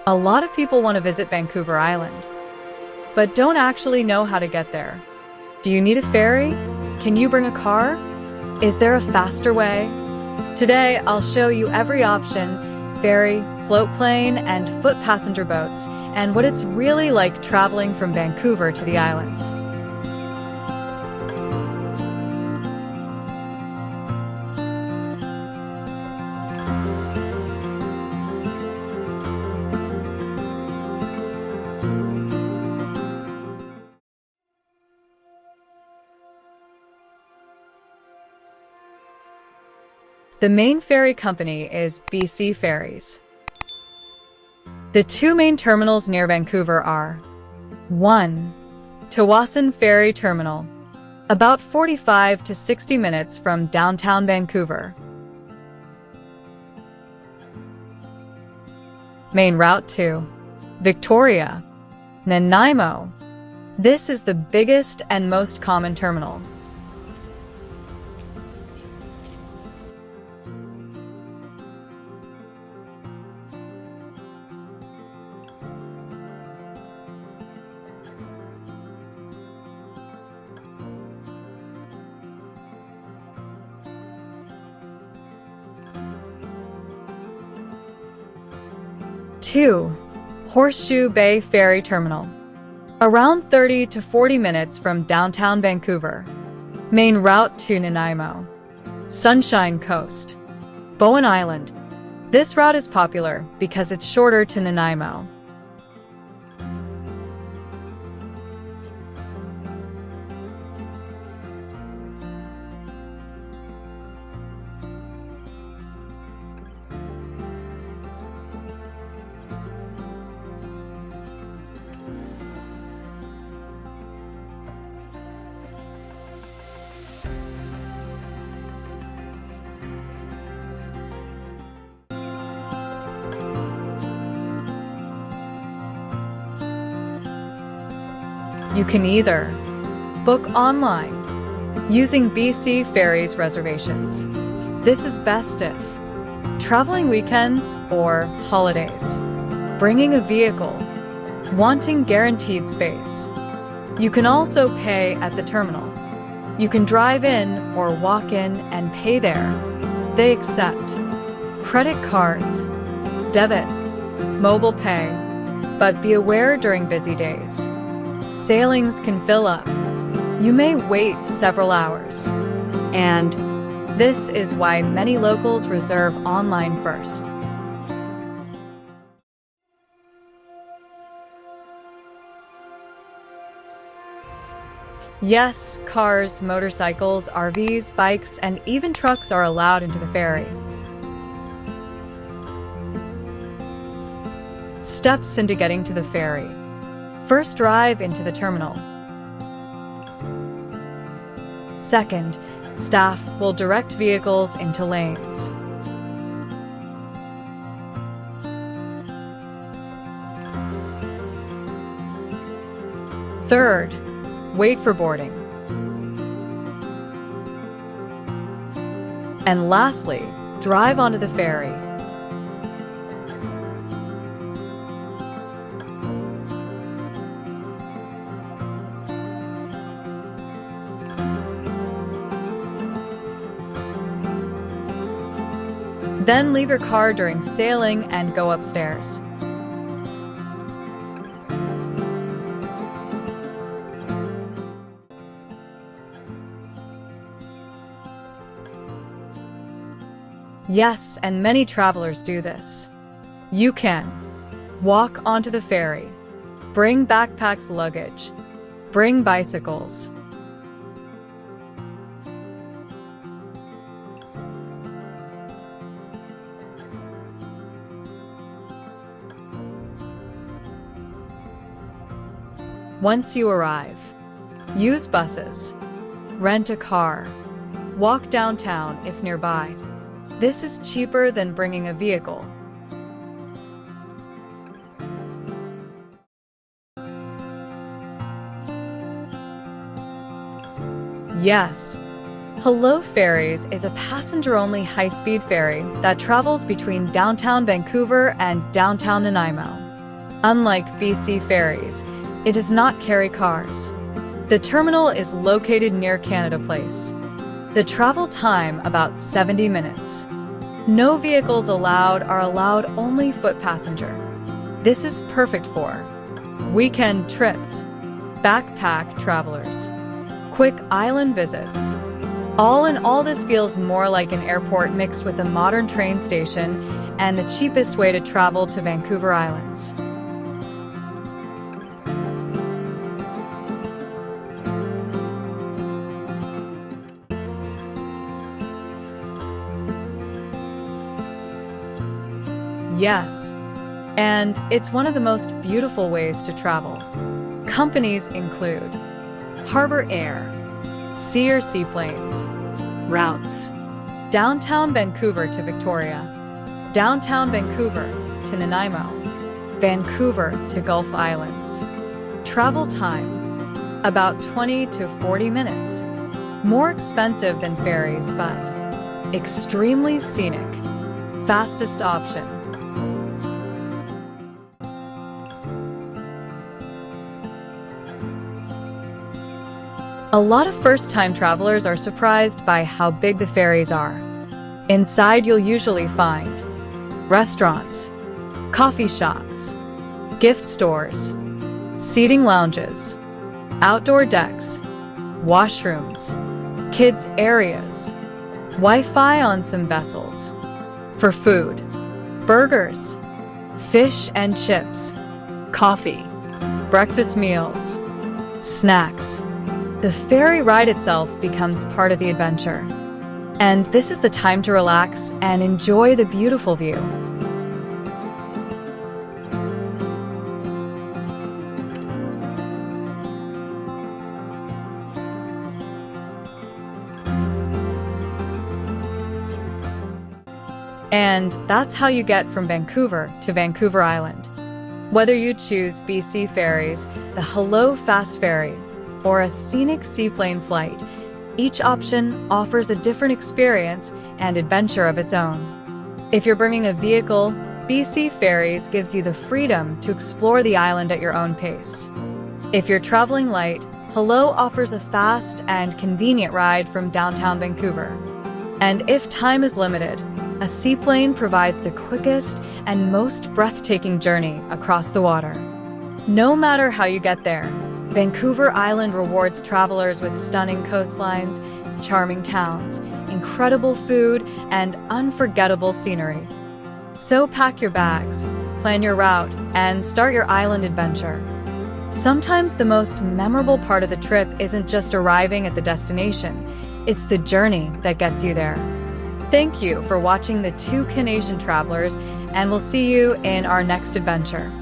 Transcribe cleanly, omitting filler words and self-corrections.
A lot of people want to visit Vancouver Island, but don't actually know how to get there. Do you need a ferry? Can you bring a car? Is there a faster way? Today, I'll show you every option: ferry, float plane, and foot passenger boats, and what it's really like traveling from Vancouver to the islands. The main ferry company is BC Ferries. The two main terminals near Vancouver are 1. Tsawwassen Ferry Terminal, about 45 to 60 minutes from downtown Vancouver. Main route to Victoria, Nanaimo. This is the biggest and most common terminal. 2. Horseshoe Bay Ferry Terminal, around 30 to 40 minutes from downtown Vancouver. Main route to Nanaimo, Sunshine Coast, Bowen Island. This route is popular because it's shorter to Nanaimo. 3. You can either book online using BC Ferries reservations. This is best if traveling weekends or holidays, bringing a vehicle, wanting guaranteed space. You can also pay at the terminal. You can drive in or walk in and pay there. They accept credit cards, debit, mobile pay, but be aware during busy days. Sailings can fill up. You may wait several hours. And this is why many locals reserve online first. Yes, cars, motorcycles, RVs, bikes, and even trucks are allowed into the ferry. Steps into getting to the ferry. First, drive into the terminal. Second, staff will direct vehicles into lanes. Third, wait for boarding. And lastly, drive onto the ferry. Then leave your car during sailing and go upstairs. Yes, and many travelers do this. You can walk onto the ferry, bring backpacks, luggage, bring bicycles. Once you arrive, use buses, rent a car, walk downtown if nearby. This is cheaper than bringing a vehicle. Yes, Hullo Ferries is a passenger-only high-speed ferry that travels between downtown Vancouver and downtown Nanaimo. Unlike BC Ferries, it does not carry cars. The terminal is located near Canada Place. The travel time about 70 minutes. No vehicles are allowed only foot passenger. This is perfect for weekend trips, backpack travelers, quick island visits. All in all, this feels more like an airport mixed with a modern train station and the cheapest way to travel to Vancouver Islands. Yes, and it's one of the most beautiful ways to travel. Companies include Harbor Air, Sea or Seaplanes, routes, downtown Vancouver to Victoria, downtown Vancouver to Nanaimo, Vancouver to Gulf Islands. Travel time, about 20 to 40 minutes. More expensive than ferries, but extremely scenic. Fastest option. A lot of first-time travelers are surprised by how big the ferries are. Inside, you'll usually find restaurants, coffee shops, gift stores, seating lounges, outdoor decks, washrooms, kids' areas, Wi-Fi on some vessels. For food, burgers, fish and chips, coffee, breakfast meals, snacks. The ferry ride itself becomes part of the adventure. And this is the time to relax and enjoy the beautiful view. And that's how you get from Vancouver to Vancouver Island. Whether you choose BC Ferries, the Hullo Fast Ferry, or a scenic seaplane flight, each option offers a different experience and adventure of its own. If you're bringing a vehicle, BC Ferries gives you the freedom to explore the island at your own pace. If you're traveling light, Hullo offers a fast and convenient ride from downtown Vancouver. And if time is limited, a seaplane provides the quickest and most breathtaking journey across the water. No matter how you get there, Vancouver Island rewards travelers with stunning coastlines, charming towns, incredible food, and unforgettable scenery. So pack your bags, plan your route, and start your island adventure. Sometimes the most memorable part of the trip isn't just arriving at the destination, it's the journey that gets you there. Thank you for watching the two Canadian travelers, and we'll see you in our next adventure.